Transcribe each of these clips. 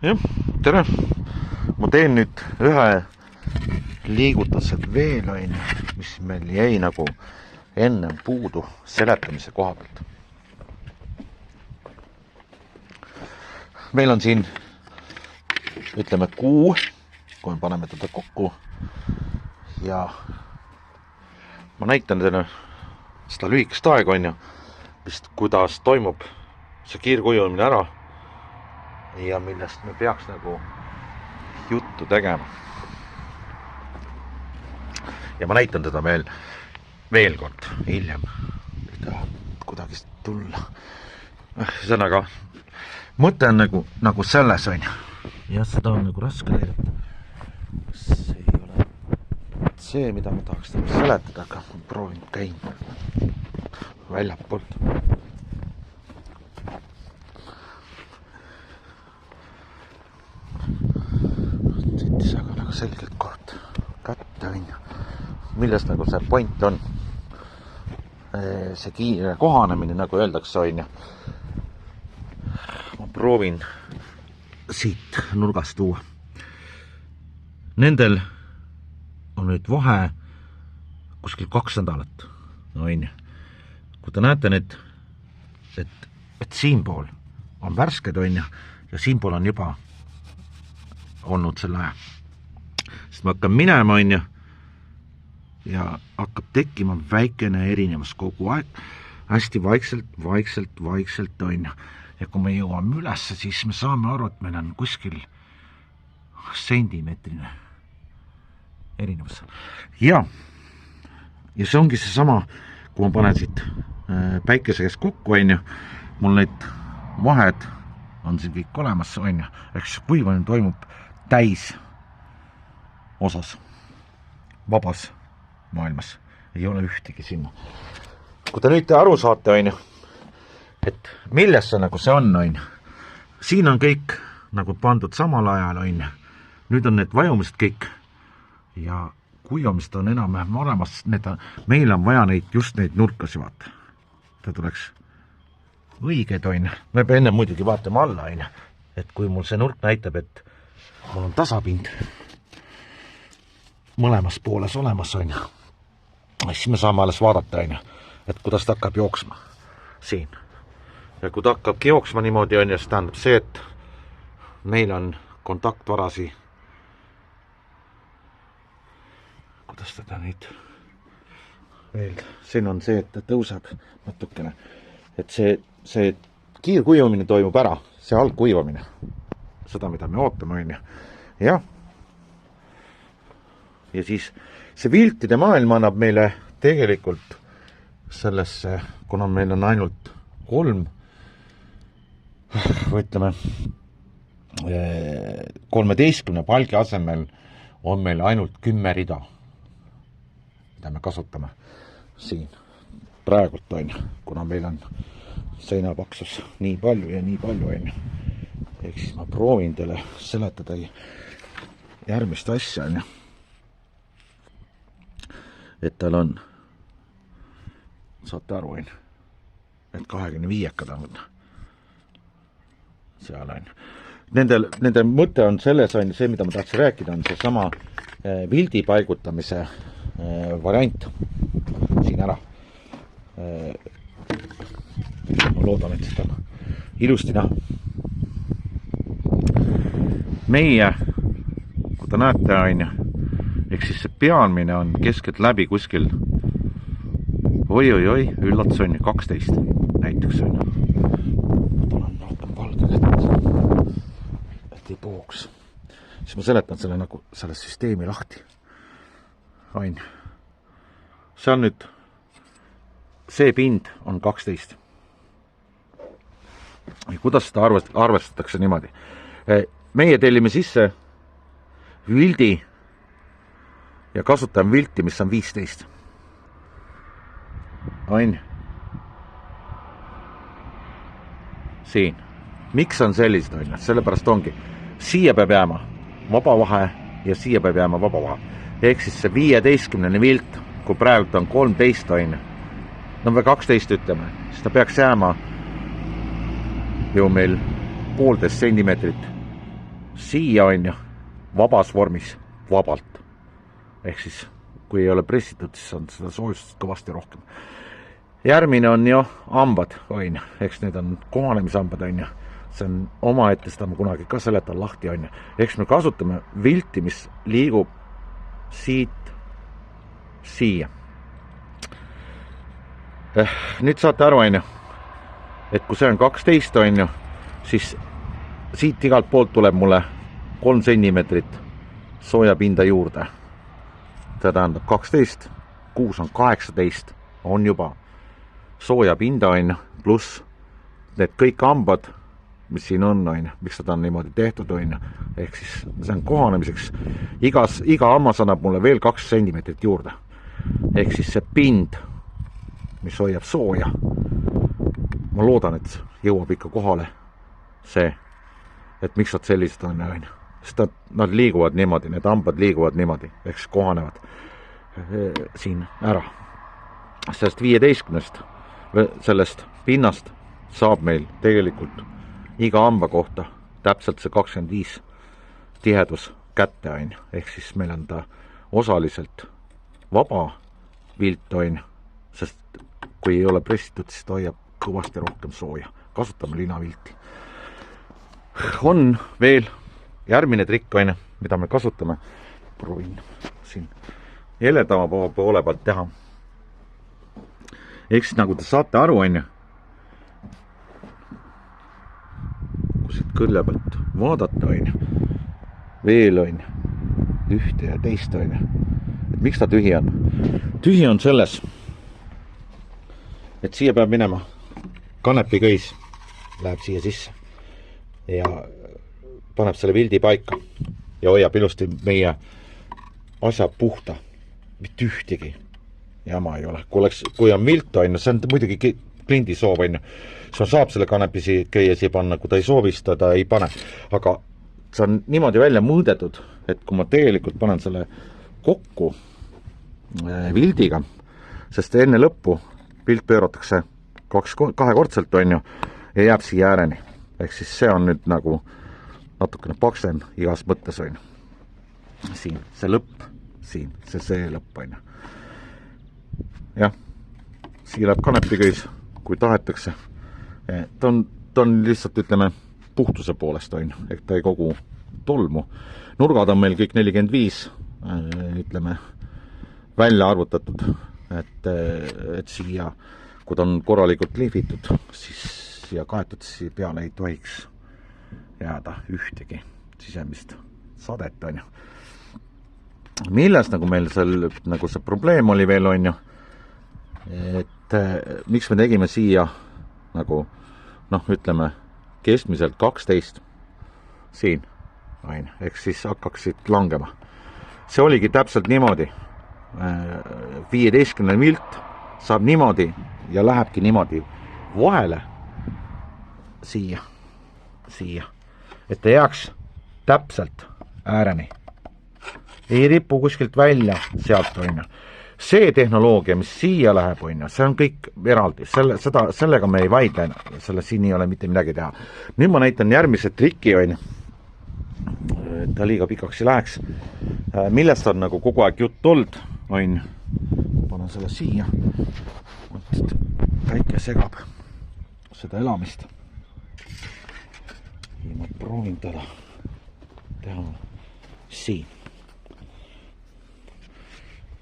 Jah, tere! Ma teen nüüd ühe liigutuse veel, mis meil jäi nagu ennem puudu seletamise koha pealt. Meil on siin, ütleme, kuu, kui me paneme teda kokku, ja ma näitan teile seda lühikest aega, vist kuidas toimub see kiirkujumine ära ja millest me peaks nagu juttu tegema. Ja ma näitan teda veel kord hiljem. Ei taha kuidagi tulla. Ühesõnaga, mõte on nagu selles, ja seda on nagu raske näidata. See ei ole see, mida ma tahaks seletada, aga ma proovin käin väljapoolt. Sitis aga nagu selgelt koht kätte, millest nagu see point on. See kiire kohanemine, nagu öeldakse, ma proovin siit nurgast tuua. Nendel on nüüd vahe kuskil 2 nädalat. Kui te näete nüüd, et siinpool on värsked, ja siinpool on juba olnud selle aja. Sest ma hakkan minema, ja hakkab tekkima väikene erinevus kogu aeg. Hästi vaikselt, ja kui me jõuame üles, siis me saame aru, et meil on kuskil sentimeetrine erinevus. Ja see ongi see sama, kui ma panen siit päikese käes kokku, mul need vahed on siin kõik olemas, eks kuivamine toimub täis osas, vabas maailmas. Ei ole ühtegi sinna. Kui te nüüd aru saate, et milles see nagu see on, siin on kõik nagu pandud samal ajal, nüüd on need vajumised kõik ja kuivamised on enam-vähem olemas, meil on vaja just neid nurkasi vaata. Ta tuleks õiged, me peame enne muidugi vaatama alla, et kui mul see nurk näitab, et mul on tasapind mõlemas pooles olemas, siis me saame alles vaadata, et kuidas ta hakkab jooksma siin. Ja kui ta hakkabki jooksma niimoodi, siis tähendab see, et meil on kontaktvarasi. Kuidas teda nüüd veel? Siin on see, et ta tõuseb natukene. Et see kiirkuivamine toimub ära, see algkuivamine. Seda, mida me ootame, Ja siis see viltide maailm annab meile tegelikult sellesse, kuna meil on ainult 3, ütleme 13 palgi asemel on meil ainult 10 rida, mida me kasutame siin praegult, kuna meil on seinapaksus nii palju ja nii palju, ehk siis ma proovin teile seletada järgmist asja, et tal on, saate aru, et 25 on seal, Nende mõte on selles, see, mida ma tahtsin rääkida, on see sama vildi paigutamise variant siin ära. Ma loodan, et seda on ilusti näha. Meie, kui te näete, ehk siis see pealmine on keskelt läbi kuskil üllatus 12 näiteks. Ma tulen rohkem valge kätte, et ei pooks. Siis ma seletan selle nagu selle süsteemi lahti. See on nüüd, see pind on 12. Ja kuidas seda arvestatakse niimoodi? Meie tellime sisse vildi ja kasutame vilti, mis on 15. Siin. Miks on sellised, Sellepärast ongi. Siia peab jääma vaba vahe ja siia peab jääma vaba vahe. Ehk siis see 15 vilt, kui praegu on 13, no või 12 ütleme, siis ta peaks jääma ju meil 1,5 sentimeetrit siia on ju vabas vormis vabalt. Ehk siis, kui ei ole pressitud, siis on seda soojustust kõvasti rohkem. Järgmine on ju hambad, on ju. Eks need on kohanemishambad, on ju. See on oma ette, seda ma kunagi ka seletan lahti, on ju. Eks me kasutame vilti, mis liigub siit siia. Nüüd saate aru, on ju, et kui see on 12, on ju, siis siit igalt poolt tuleb mulle 3 sentimeetrit soojapinda juurde. See tähendab 12, 6 on 18, on juba soojapinda, on ju, pluss need kõik hambad, mis siin on, miks seda on niimoodi tehtud, on ju. Ehk siis see on kohanemiseks. Iga hammas annab mulle veel 2 sentimeetrit juurde. Ehk siis see pind, mis hoiab sooja. Ma loodan, et jõuab ikka kohale see, et miks nad sellised on, on. Sest nad liiguvad niimoodi, need hambad liiguvad niimoodi, ehk siis kohanevad siin ära. Sellest 15, sellest pinnast saab meil tegelikult iga hamba kohta täpselt see 25 tihedus kätte, on. Ehk siis meil on ta osaliselt vaba vilt, on. Sest kui ei ole pressitud, siis ta hoiab kõvasti rohkem sooja. Kasutame linavilti. On veel järgmine trikk, on, mida me kasutame. Proovin siin heledama poole pealt teha. Ehk siis nagu te saate aru, on, kui siit kõlle pealt vaadata, on, veel on ühte ja teist, on. Et miks ta tühi on? Tühi on selles, et siia peab minema kanepikõis, läheb siia sisse ja paneb selle vildi paika ja hoiab ilusti meie asja puhta. Mitte ühtegi jama ei ole. Kui on vilt, on, see on muidugi kliendi soov, on, siis saab selle kanepiköie siia panna, kui ta ei soovi, seda ta ei pane. Aga see on niimoodi välja mõõdetud, et kui ma tegelikult panen selle kokku vildiga, sest enne lõppu vilt pööratakse kahekordselt, on ju, ja jääb siia ääreni. Ehk siis see on nüüd nagu natukene paksem igas mõttes, on. Siin, see lõpp, siin, see lõpp, on. Jah, siia läheb kanepikõis, kui tahetakse. Ta on lihtsalt, ütleme, puhtuse poolest, on. Ehk ta ei kogu tolmu. Nurgad on meil kõik 45, ütleme, välja arvutatud, et siia, kui ta on korralikult lihvitud, siis siia kaetud, siia peale ei tohiks jääda ühtegi sisemist sadet, on. Milles nagu meil nagu see probleem oli veel, on, et miks me tegime siia nagu, ütleme, keskmiselt 12 siin, on, ehk siis hakkaksid langema. See oligi täpselt niimoodi. 15 vilt saab niimoodi ja lähebki niimoodi vahele siia, et ta jääks täpselt ääreni. Ei ripu kuskilt välja sealt, on. See tehnoloogia, mis siia läheb, on, see on kõik eraldi. Sellega me ei vaidle, selle siin ei ole mitte midagi teha. Nüüd ma näitan järgmise triki, on. Ta liiga pikaks ei läheks. Millest on nagu kogu aeg jutt olnud, on. Panen selle siia. Päike segab seda elamist. Ja ma proovin teda teha siin.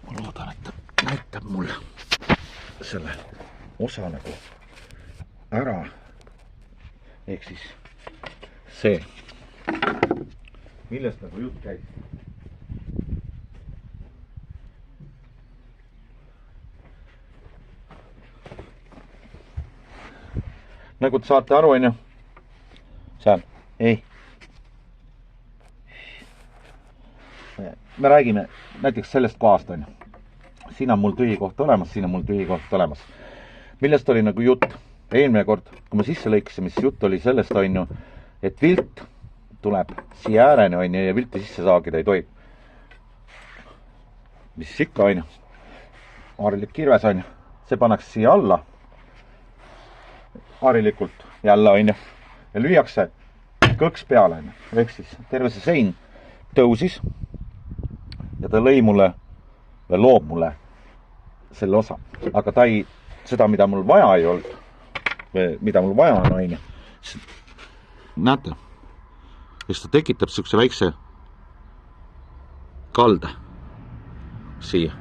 Ma loodan, et ta näitab mulle selle osa nagu ära. Ehk siis see, millest nagu jutt käib. Nagu te saate aru, on, seal, ei. Me räägime näiteks sellest kohast, on. Siin on mul tühi koht olemas, siin on mul tühi koht olemas. Millest oli nagu jutt? Eelmine kord, kui me sisse lõikasime, siis jutt oli sellest, on, et vilt tuleb siia ääreni, on, ja vilti sisse saagida ei tohi. Mis ikka, on, harilik kirves, on, see pannakse siia alla harilikult jälle, on, ja lüüakse kõks peale, ehk siis terve see sein tõusis ja ta lõi mulle või loob mulle selle osa, aga ta ei, seda, mida mul vaja ei olnud või mida mul vaja on, on ju, näete, siis ta tekitab siukse väikse kalde siia.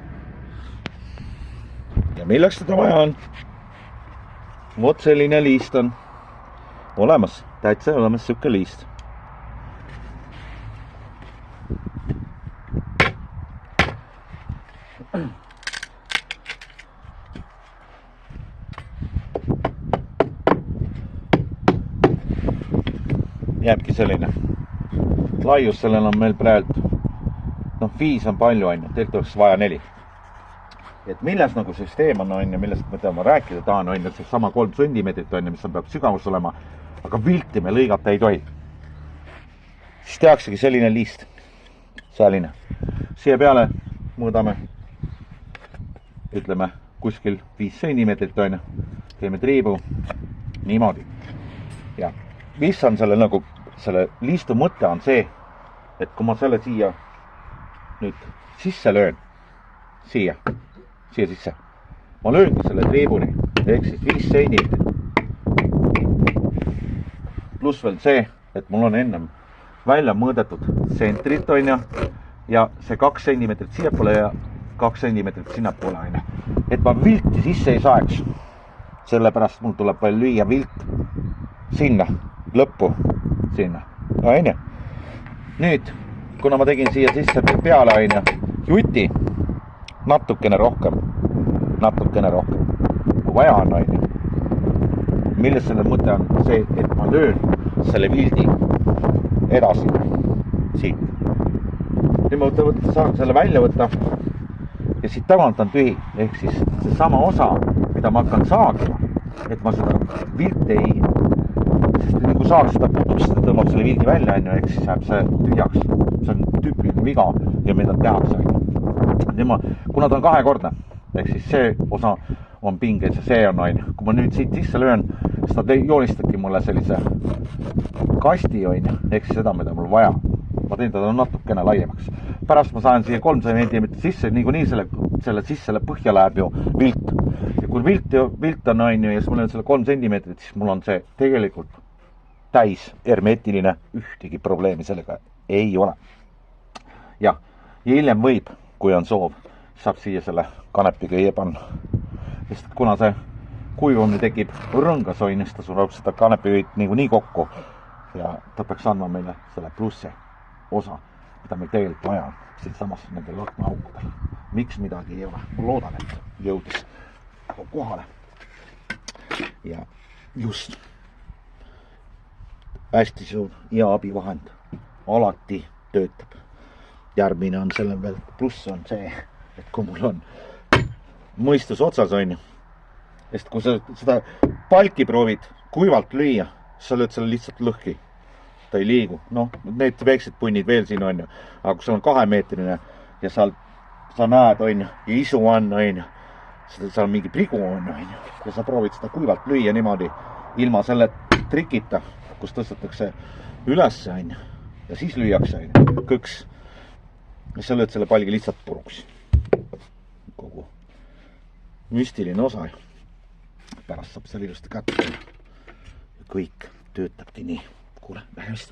Ja milleks teda vaja on? Vot selline liist on olemas, täitsa olemas siuke liist. Jääbki selline laius, sellel on meil praegu 5 on palju, on ju, teilt oleks vaja 4. Et milles nagu süsteem on, on ju, millest ma rääkida tahan, on ju, see sama 3 centimeetrit, on ju, mis on peab sügavus olema, aga vilti me lõigata ei tohi. Siis tehaksegi selline liist, selline. Siia peale mõõdame, ütleme, kuskil 5 centimeetrit, on ju, teeme triibu, niimoodi. Ja mis on selle nagu, selle liistu mõte on see, et kui ma selle siia nüüd sisse löön, siia sisse, ma lööngi selle triibuni, ehk siis 5 centimeetrit. Pluss veel see, et mul on ennem välja mõõdetud sentrit, on ju, ja see 2 centimeetrit siiapoole ja 2 centimeetrit sinnapoole, on ju. Et ma vilti sisse ei saeks, sellepärast mul tuleb veel lüüa vilt sinna, lõppu, sinna, on ju. Nüüd, kuna ma tegin siia sisse peale, on ju, juti, natukene rohkem, kui vaja on, on ju. Milles selle mõte on see, et ma löön selle vildi edasi siit. Nüüd ma saan selle välja võtta ja siit tagant on tühi, ehk siis see sama osa, mida ma hakkan saagima, et ma seda vilti ei, sest nii kui saaks seda puhtust, seda tõmbab selle vildi välja, on ju, ehk siis jääb see tühjaks. See on tüüpiline viga ja mida tehakse. Kuna ta on kahekordne, ehk siis see osa on pinges ja see on, kui ma nüüd siit sisse löön, siis ta joonistabki mulle sellise kasti, ehk siis seda, mida mul vaja. Ma teen teda natukene laiemaks. Pärast ma saan siia 3 centimeetrit sisse, niikuinii selle sisse põhja läheb ju vilt. Ja kui vilt on, ja siis mul on selle 3 centimeetrit, siis mul on see tegelikult täis hermetiline, ühtegi probleemi sellega ei ole. Ja hiljem võib, kui on soov, saab siia selle kanepiköie panna. Sest kuna see kuivamine tekib rõngas, siis ta sureb seda kanepiköit nii kokku ja ta peaks andma meile selle plussi osa, mida meil tegelikult vaja on siin samas nendel laknaaukudel. Miks midagi ei ole? Ma loodan, et jõudis kohale. Ja just hästi suur hea abivahend alati töötab. Järgmine on selle veel pluss on see, et kui mul on mõistus otsas, on ju, sest kui sa seda palki proovid kuivalt lüüa, sa lööd selle lihtsalt lõhki. Ta ei liigu. Need väiksed punnid veel siin on ju, aga kui sul on 2-meetrine ja sa näed, on ju, ja isu on, ju, seal on mingi prigu on, ju, ja sa proovid seda kuivalt lüüa niimoodi ilma selle trikita, kus tõstetakse üles, on ju, ja siis lüüakse, on ju, kõks. Ja sa lööd selle palgi lihtsalt puruks. Kogu müstiline osa. Pärast saab selle ilusti kätte. Ja kõik töötabki nii. Kuule, vähemist.